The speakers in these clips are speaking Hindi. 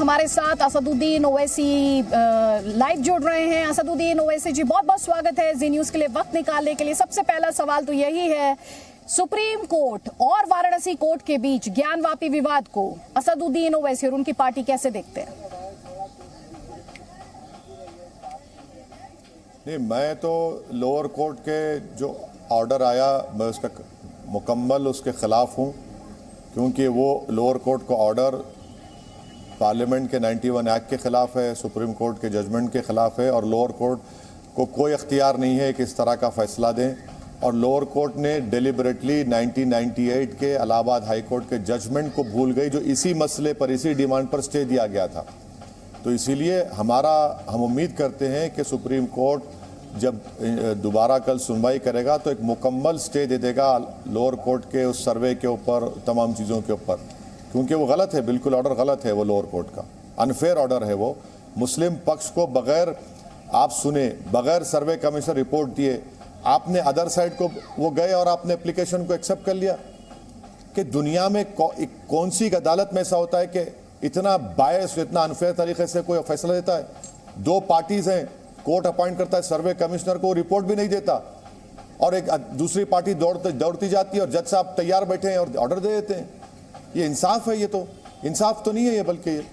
हमारे साथ असदुद्दीन ओवैसी लाइव जुड़ रहे हैं। असदुद्दीन ओवैसी जी, बहुत बहुत स्वागत है जी न्यूज के लिए वक्त निकालने के लिए। सबसे पहला सवाल तो यही है, सुप्रीम कोर्ट और वाराणसी कोर्ट के बीच ज्ञानवापी विवाद को असदुद्दीन ओवैसी और उनकी पार्टी कैसे देखते हैं? नहीं, मैं तो लोअर कोर्ट के जो ऑर्डर आया मैं उसका मुकम्मल उसके ख़िलाफ़ हूँ, क्योंकि वो लोअर कोर्ट का ऑर्डर पार्लियामेंट के 91 एक्ट के ख़िलाफ़ है, सुप्रीम कोर्ट के जजमेंट के ख़िलाफ़ है और लोअर कोर्ट को कोई अख्तियार नहीं है कि इस तरह का फ़ैसला दें। और लोअर कोर्ट ने डेलिबरेटली 1998 के इलाहाबाद हाई कोर्ट के जजमेंट को भूल गई, जो इसी मसले पर, इसी डिमांड पर स्टे दिया गया था। तो इसीलिए हम उम्मीद करते हैं कि सुप्रीम कोर्ट जब दोबारा कल सुनवाई करेगा तो एक मुकम्मल स्टे दे देगा लोअर कोर्ट के उस सर्वे के ऊपर, तमाम चीज़ों के ऊपर, क्योंकि वो गलत है, बिल्कुल ऑर्डर गलत है। वो लोअर कोर्ट का अनफेयर ऑर्डर है। वो मुस्लिम पक्ष को बगैर आप सुने, बगैर सर्वे कमीशन रिपोर्ट दिए, आपने अदर साइड को वो गए और आपने एप्लीकेशन को एक्सेप्ट कर लिया। कि दुनिया में कौन सी अदालत में ऐसा होता है कि इतना बायस, इतना अनफेयर तरीके से कोई फैसला देता है? दो पार्टीज हैं, कोर्ट अपॉइंट करता है सर्वे कमिश्नर को, रिपोर्ट भी नहीं देता, और एक दूसरी पार्टी दौड़ती जाती है और जज साहब तैयार बैठे हैं और ऑर्डर दे देते हैं। ये इंसाफ है? ये तो इंसाफ तो नहीं है ये, बल्कि ये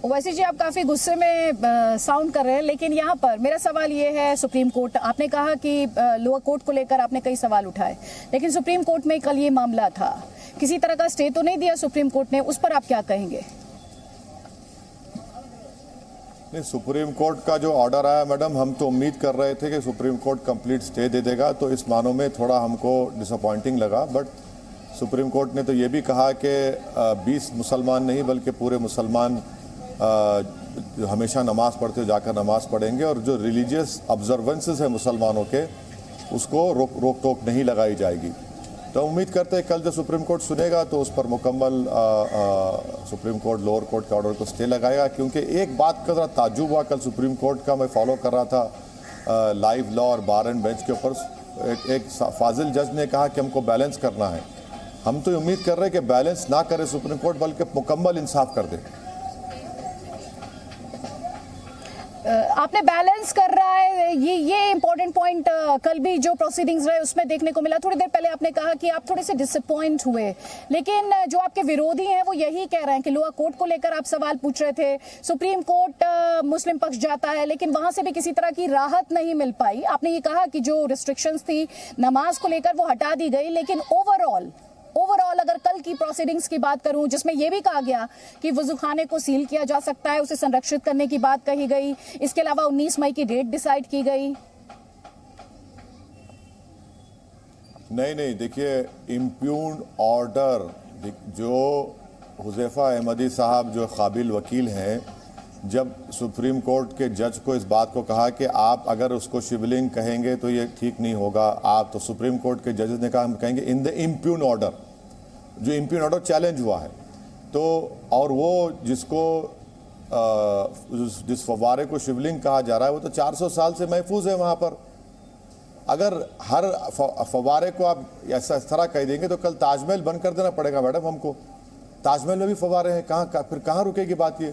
ओवैसी जी, आप काफी गुस्से में साउंड कर रहे हैं, लेकिन यहाँ पर मेरा सवाल ये है, सुप्रीम कोर्ट, आपने कहा कि लोअर कोर्ट को लेकर आपने कई सवाल उठाए, लेकिन सुप्रीम कोर्ट में कल ये मामला था, किसी तरह का स्टे तो नहीं दिया सुप्रीम कोर्ट ने, उस पर आप क्या कहेंगे? नहीं, सुप्रीम कोर्ट का जो ऑर्डर आया मैडम, हम तो उम्मीद कर रहे थे कि सुप्रीम कोर्ट कंप्लीट स्टे दे देगा, तो इस मानों में थोड़ा हमको डिसअपॉइंटिंग लगा। बट सुप्रीम कोर्ट ने तो ये भी कहा कि 20 मुसलमान नहीं बल्कि पूरे मुसलमान हमेशा नमाज पढ़ते जाकर नमाज पढ़ेंगे, और जो रिलीजियस ऑब्जर्वेंसेस है मुसलमानों के, उसको रोक टोक नहीं लगाई जाएगी। तो उम्मीद करते हैं कल जो सुप्रीम कोर्ट सुनेगा तो उस पर मुकम्मल सुप्रीम कोर्ट लोअर कोर्ट के ऑर्डर को स्टे लगाएगा। क्योंकि एक बात का ज़रा ताज्जुब हुआ, कल सुप्रीम कोर्ट का मैं फॉलो कर रहा था लाइव लॉ और बार एंड बेंच के ऊपर, एक फाजिल जज ने कहा कि हमको बैलेंस करना है। हम तो उम्मीद कर रहे हैं कि बैलेंस ना करे सुप्रीम कोर्ट, बल्कि मुकम्मल इंसाफ कर दे। आपने बैलेंस कर रहा है, ये इंपॉर्टेंट पॉइंट कल भी जो प्रोसीडिंग्स रहे उसमें देखने को मिला। थोड़ी देर पहले आपने कहा कि आप थोड़े से डिसअपॉइंट हुए, लेकिन जो आपके विरोधी हैं वो यही कह रहे हैं कि लोअर कोर्ट को लेकर आप सवाल पूछ रहे थे, सुप्रीम कोर्ट मुस्लिम पक्ष जाता है, लेकिन वहां से भी किसी तरह की राहत नहीं मिल पाई। आपने ये कहा कि जो रिस्ट्रिक्शंस थी नमाज को लेकर वो हटा दी गई, लेकिन ओवरऑल अगर कल की प्रोसीडिंग्स की बात करूं, जिसमें यह भी कहा गया कि वजूखाने को सील किया जा सकता है, उसे संरक्षित करने की बात कही गई, इसके अलावा 19 मई की डेट डिसाइड की गई। नहीं, देखिए, इम्प्यून ऑर्डर, जो हुज़ैफा अहमदी साहब जो काबिल वकील हैं, जब सुप्रीम कोर्ट के जज को इस बात को कहा कि आप अगर उसको शिवलिंग कहेंगे तो ये ठीक नहीं होगा, आप तो सुप्रीम कोर्ट के जजेस ने कहा हम कहेंगे इन द इम्प्यून ऑर्डर, जो इम्प्यून ऑर्डर चैलेंज हुआ है। तो और वो जिस फव्वारे को शिवलिंग कहा जा रहा है वो तो 400 साल से महफूज है वहाँ पर। अगर हर फव्वारे को आप ऐसा इस तरह कह देंगे तो कल ताजमहल बंद कर देना पड़ेगा मैडम हमको। ताजमहल में भी फव्वारे हैं, फिर कहाँ रुकेगी बात ये?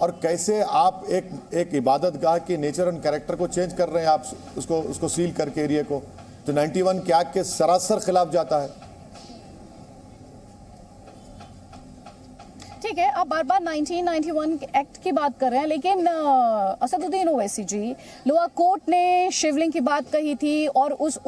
और कैसे आप एक इबादत गाह की नेचर एंड कैरेक्टर को चेंज कर रहे हैं, आप उसको सील करके एरिया को, तो 91 के एक्ट के सरासर खिलाफ जाता है। ठीक है, आप बार बार 1991 एक्ट की बात कर रहे हैं, लेकिन असदुद्दीन ओवैसी जी, लोअर कोर्ट ने शिवलिंग की बात कही थी और उस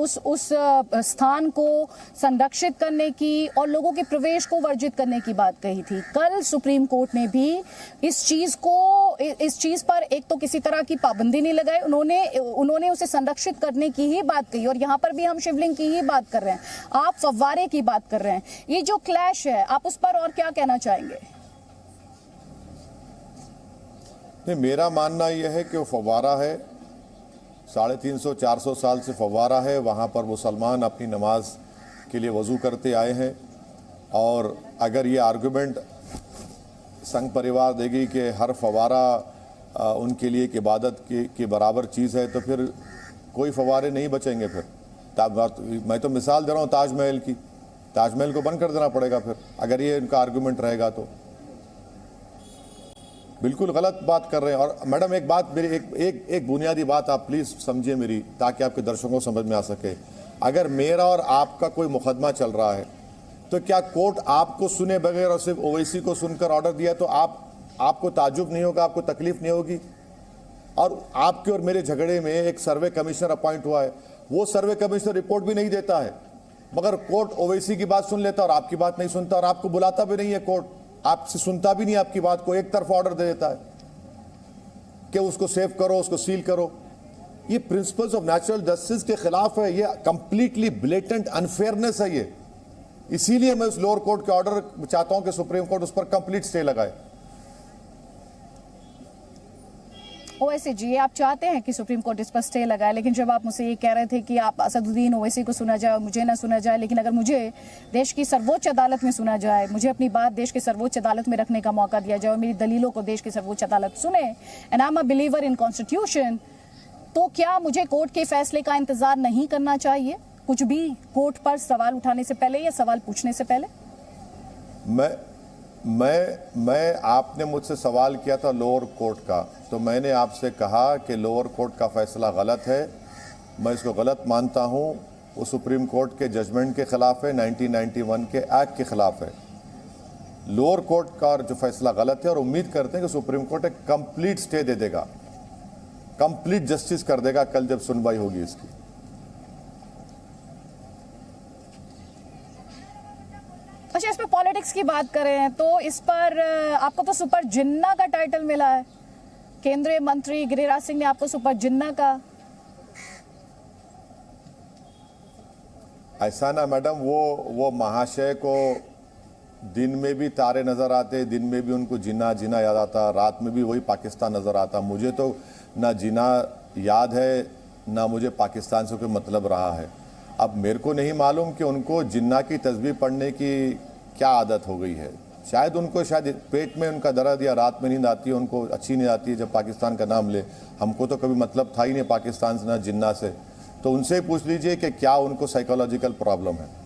स्थान को संरक्षित करने की और लोगों के प्रवेश को वर्जित करने की बात कही थी। कल सुप्रीम कोर्ट ने भी इस चीज पर एक तो किसी तरह की पाबंदी नहीं लगाई, उन्होंने उसे संरक्षित करने की ही बात कही, और यहाँ पर भी हम शिवलिंग की ही बात कर रहे हैं, आप फव्वारे की बात कर रहे हैं। ये जो क्लैश है, आप उस पर और क्या कहना चाहेंगे? नहीं, मेरा मानना यह है कि वो फव्वारा है, 350-400 साल से फव्वारा है, वहाँ पर मुसलमान अपनी नमाज के लिए वज़ू करते आए हैं। और अगर ये आर्गुमेंट संघ परिवार देगी कि हर फव्वारा उनके लिए एक इबादत की बराबर चीज़ है, तो फिर कोई फव्वारे नहीं बचेंगे। फिर मैं तो मिसाल दे रहा हूँ ताजमहल की, ताजमहल को बंद कर देना पड़ेगा फिर, अगर ये इनका आर्गुमेंट रहेगा तो। बिल्कुल गलत बात कर रहे हैं। और मैडम एक बात मेरी एक बुनियादी बात आप प्लीज समझिए मेरी, ताकि आपके दर्शकों को समझ में आ सके। अगर मेरा और आपका कोई मुकदमा चल रहा है तो क्या कोर्ट आपको सुने बगैर और सिर्फ ओवैसी को सुनकर ऑर्डर दिया तो आपको ताज्जुब नहीं होगा, आपको तकलीफ नहीं होगी? और आपके और मेरे झगड़े में एक सर्वे कमिश्नर अपॉइंट हुआ है, वो सर्वे कमिश्नर रिपोर्ट भी नहीं देता है, मगर कोर्ट ओवैसी की बात सुन लेता और आपकी बात नहीं सुनता, और आपको बुलाता भी नहीं है कोर्ट, आपसे सुनता भी नहीं आपकी बात को, एक तरफ ऑर्डर दे देता है कि उसको सेव करो, उसको सील करो। ये प्रिंसिपल्स ऑफ नेचुरल जस्टिस के खिलाफ है, ये कंप्लीटली ब्लेटेंट अनफेयरनेस है ये। इसीलिए मैं उस लोअर कोर्ट के ऑर्डर चाहता हूं कि सुप्रीम कोर्ट उस पर कंप्लीट स्टे लगाए। ओवैसी जी, आप चाहते हैं कि सुप्रीम कोर्ट इस पर स्टे लगाए, लेकिन जब आप मुझसे ये कह रहे थे कि आप असदुद्दीन ओवैसी को सुना जाए, मुझे ना सुना जाए, लेकिन अगर मुझे देश की सर्वोच्च अदालत में सुना जाए, मुझे अपनी बात देश की सर्वोच्च अदालत में रखने का मौका दिया जाए और मेरी दलीलों को देश की सर्वोच्च अदालत सुने, and I am a believer in constitution, तो क्या मुझे कोर्ट के फैसले का इंतजार नहीं करना चाहिए कुछ भी कोर्ट पर सवाल उठाने से पहले या सवाल पूछने से पहले? मैं आपने मुझसे सवाल किया था लोअर कोर्ट का, तो मैंने आपसे कहा कि लोअर कोर्ट का फैसला गलत है, मैं इसको गलत मानता हूं, वो सुप्रीम कोर्ट के जजमेंट के खिलाफ है, 1991 के एक्ट के खिलाफ है। लोअर कोर्ट का जो फैसला गलत है और उम्मीद करते हैं कि सुप्रीम कोर्ट एक कंप्लीट स्टे दे देगा, कंप्लीट जस्टिस कर देगा कल जब सुनवाई होगी इसकी। अच्छा, इस पर पॉलिटिक्स की बात करें तो इस पर आपको तो सुपर जिन्ना का टाइटल मिला है, केंद्रीय मंत्री गिरिराज सिंह ने आपको सुपर जिन्ना का। ऐसा ना मैडम, वो महाशय को दिन में भी तारे नजर आते, दिन में भी उनको जिन्ना जिन्ना याद आता, रात में भी वही पाकिस्तान नजर आता। मुझे तो ना जिन्ना याद है ना मुझे पाकिस्तान से कोई मतलब रहा है। अब मेरे को नहीं मालूम कि उनको जिन्ना की तस्बीह पढ़ने की क्या आदत हो गई है। शायद उनको पेट में उनका दर्द या रात में नींद आती है, उनको अच्छी नींद आती है जब पाकिस्तान का नाम ले। हमको तो कभी मतलब था ही नहीं पाकिस्तान से ना जिन्ना से, तो उनसे ही पूछ लीजिए कि क्या उनको साइकोलॉजिकल प्रॉब्लम है।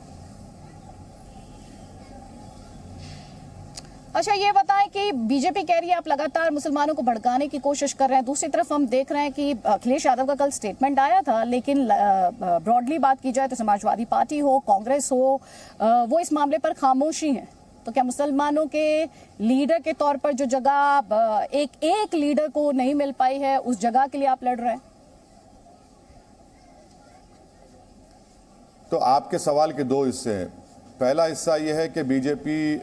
अच्छा, ये बताएं कि बीजेपी कह रही है आप लगातार मुसलमानों को भड़काने की कोशिश कर रहे हैं, दूसरी तरफ हम देख रहे हैं कि अखिलेश यादव का कल स्टेटमेंट आया था, लेकिन ब्रॉडली बात की जाए तो समाजवादी पार्टी हो, कांग्रेस हो, वो इस मामले पर खामोशी है। तो क्या मुसलमानों के लीडर के तौर पर जो जगह एक लीडर को नहीं मिल पाई है, उस जगह के लिए आप लड़ रहे हैं? तो आपके सवाल के दो हिस्से हैं। पहला हिस्सा यह है कि बीजेपी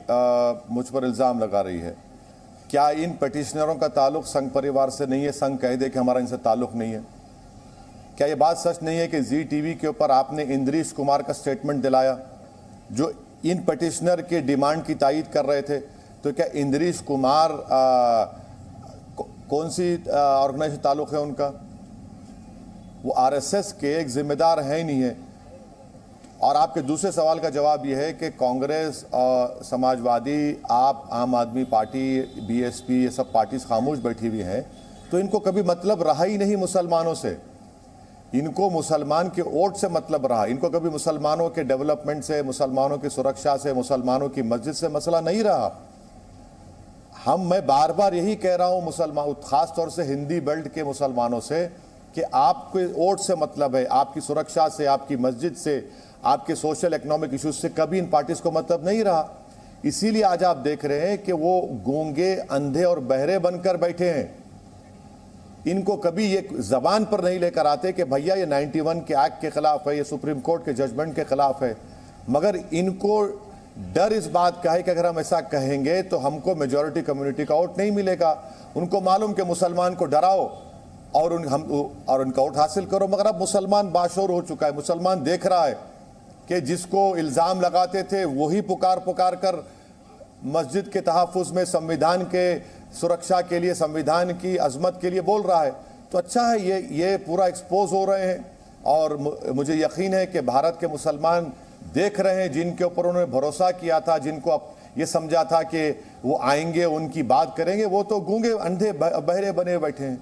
मुझ पर इल्ज़ाम लगा रही है, क्या इन पिटिशनरों का ताल्लुक संघ परिवार से नहीं है? संघ कह दे कि हमारा इनसे ताल्लुक नहीं है। क्या ये बात सच नहीं है कि जी टीवी के ऊपर आपने इंद्रीश कुमार का स्टेटमेंट दिलाया जो इन पिटिशनर के डिमांड की तायीद कर रहे थे? तो क्या इंद्रीश कुमार कौन सी ऑर्गेनाइजेशन से ताल्लुक है उनका? वो आरएसएस के एक जिम्मेदार है ही नहीं है। और आपके दूसरे सवाल का जवाब यह है कि कांग्रेस और समाजवादी, आप, आम आदमी पार्टी, बीएसपी, ये सब पार्टीज खामोश बैठी हुई हैं, तो इनको कभी मतलब रहा ही नहीं मुसलमानों से। इनको मुसलमान के वोट से मतलब रहा, इनको कभी मुसलमानों के डेवलपमेंट से, मुसलमानों की सुरक्षा से, मुसलमानों की मस्जिद से मसला नहीं रहा। मैं बार बार यही कह रहा हूँ मुसलमान, खास तौर से हिंदी बेल्ट के मुसलमानों से, कि आपके वोट से मतलब है, आपकी सुरक्षा से, आपकी मस्जिद से, आपके सोशल इकोनॉमिक इश्यूज से कभी इन पार्टीज को मतलब नहीं रहा। इसीलिए आज आप देख रहे हैं कि वो गूंगे, अंधे और बहरे बनकर बैठे हैं। इनको कभी ये जबान पर नहीं लेकर आते कि भैया ये 91 के एक्ट के खिलाफ है, ये सुप्रीम कोर्ट के जजमेंट के खिलाफ है, मगर इनको डर इस बात का है कि अगर हम ऐसा कहेंगे तो हमको मेजॉरिटी कम्युनिटी का वोट नहीं मिलेगा। उनको मालूम कि मुसलमान को डराओ और उनका वोट हासिल करो। मगर अब मुसलमान बाशोर हो चुका है, मुसलमान देख रहा है कि जिसको इल्ज़ाम लगाते थे वही पुकार कर मस्जिद के तहफ़्फ़ुज़ में, संविधान के सुरक्षा के लिए, संविधान की अजमत के लिए बोल रहा है। तो अच्छा है ये पूरा एक्सपोज हो रहे हैं, और मुझे यकीन है कि भारत के मुसलमान देख रहे हैं, जिनके ऊपर उन्होंने भरोसा किया था, जिनको अब ये समझा था कि वो आएंगे, उनकी बात करेंगे, वो तो गूंगे, अंधे, बहरे बने बैठे हैं।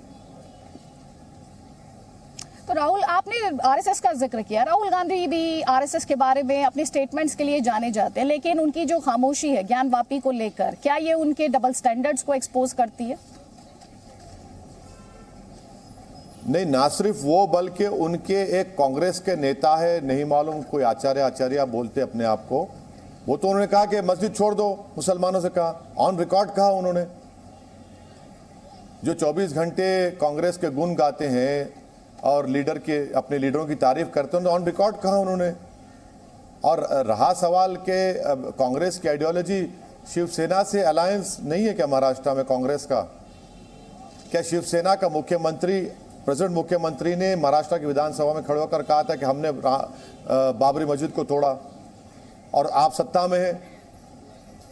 तो राहुल, आपने आरएसएस का जिक्र किया। राहुल गांधी भी आरएसएस के बारे में अपने स्टेटमेंट्स के लिए जाने जाते हैं, लेकिन उनकी जो खामोशी है ज्ञानवापी को लेकर, क्या ये उनके डबल स्टैंडर्ड्स को एक्सपोज करती है? नहीं, ना सिर्फ वो बल्कि उनके एक कांग्रेस के नेता है, नहीं मालूम कोई आचार्य बोलते अपने आप को, वो तो उन्होंने कहा कि मस्जिद छोड़ दो, मुसलमानों से कहा, ऑन रिकॉर्ड कहा उन्होंने। जो 24 घंटे कांग्रेस के गुण गाते हैं और अपने लीडरों की तारीफ करते हैं, ऑन रिकॉर्ड कहा उन्होंने। और रहा सवाल के कांग्रेस की आइडियोलॉजी, शिवसेना से अलायंस नहीं है क्या महाराष्ट्र में कांग्रेस का? क्या शिवसेना का प्रेसिडेंट मुख्यमंत्री ने महाराष्ट्र की विधानसभा में खड़े होकर कहा था कि हमने बाबरी मस्जिद को तोड़ा और आप सत्ता में हैं?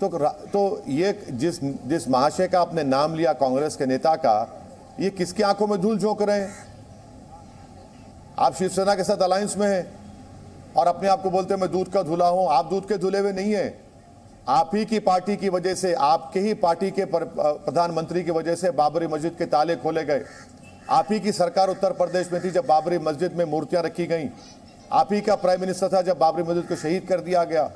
तो ये जिस महाशय का आपने नाम लिया कांग्रेस के नेता का, ये किसकी आंखों में धूल झोंक रहे हैं? आप शिवसेना के साथ अलायंस में हैं और अपने आप को बोलते हैं मैं दूध का धुला हूं। आप दूध के धुले हुए नहीं है। आप ही की पार्टी की वजह से, आपके ही पार्टी के प्रधानमंत्री की वजह से बाबरी मस्जिद के ताले खोले गए। आप ही की सरकार उत्तर प्रदेश में थी जब बाबरी मस्जिद में मूर्तियां रखी गईं। आप ही का प्राइम मिनिस्टर था जब बाबरी मस्जिद को शहीद कर दिया गया।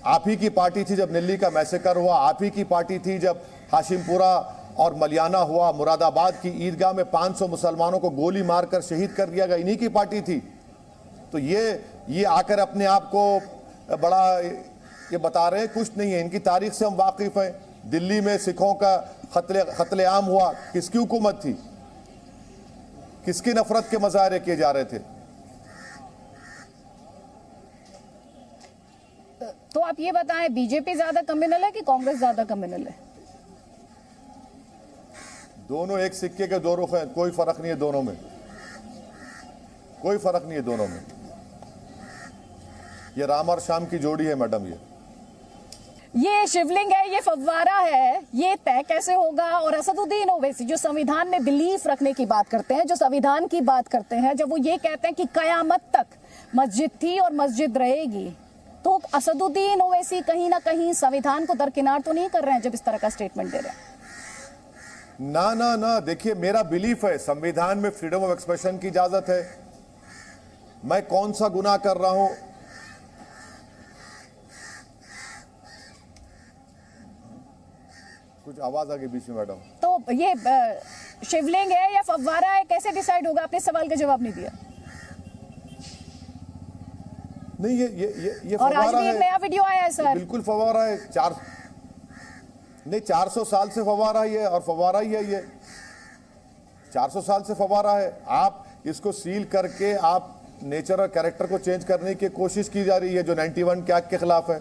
आप ही की पार्टी थी जब दिल्ली का मैसेकर हुआ। आप ही की पार्टी थी जब हाशिमपुरा और मलियाना हुआ। मुरादाबाद की ईदगाह में 500 मुसलमानों को गोली मारकर शहीद कर दिया गया, इन्हीं की पार्टी थी। तो ये आकर अपने आप को बड़ा ये बता रहे हैं, कुछ नहीं है। इनकी तारीख से हम वाकिफ हैं। दिल्ली में सिखों का कत्लेआम हुआ, किसकी हुकूमत थी? किसकी नफरत के मजाहरे किए जा रहे थे? तो आप ये बताएं, बीजेपी ज्यादा कम्युनल है कि कांग्रेस ज्यादा कम्युनल है? दोनों एक सिक्के के दो रुख हैं, कोई फर्क नहीं है दोनों में, कोई फर्क नहीं है दोनों में। ये राम और शाम की जोड़ी है मैडम। ये शिवलिंग है, ये फव्वारा है, ये तय कैसे होगा? और असदुद्दीन ओवैसी जो संविधान में बिलीफ रखने की बात करते हैं, जो संविधान की बात करते हैं, जब वो ये कहते हैं कि कयामत तक मस्जिद थी और मस्जिद रहेगी, तो असदुद्दीन ओवैसी कहीं ना कहीं संविधान को दरकिनार तो नहीं कर रहे हैं जब इस तरह का स्टेटमेंट दे रहे हैं? ना ना ना, देखिए मेरा बिलीफ है संविधान में फ्रीडम ऑफ एक्सप्रेशन की इजाजत है। मैं कौन सा गुनाह कर रहा हूं? कुछ आवाज आ गई बीच में मैडम। तो ये शिवलिंग है या फव्वारा है, कैसे डिसाइड होगा? आपने सवाल का जवाब नहीं दिया। नहीं, ये और आज फव्वारा भी एक है। नया वीडियो आया है सर। बिल्कुल फव्वारा है। 400 साल से फव्वारा ही है और फव्वारा ही है। ये 400 साल से फव्वारा है। आप इसको सील करके आप नेचर और कैरेक्टर को चेंज करने की कोशिश की जा रही है, जो 91 के एक्ट के खिलाफ है।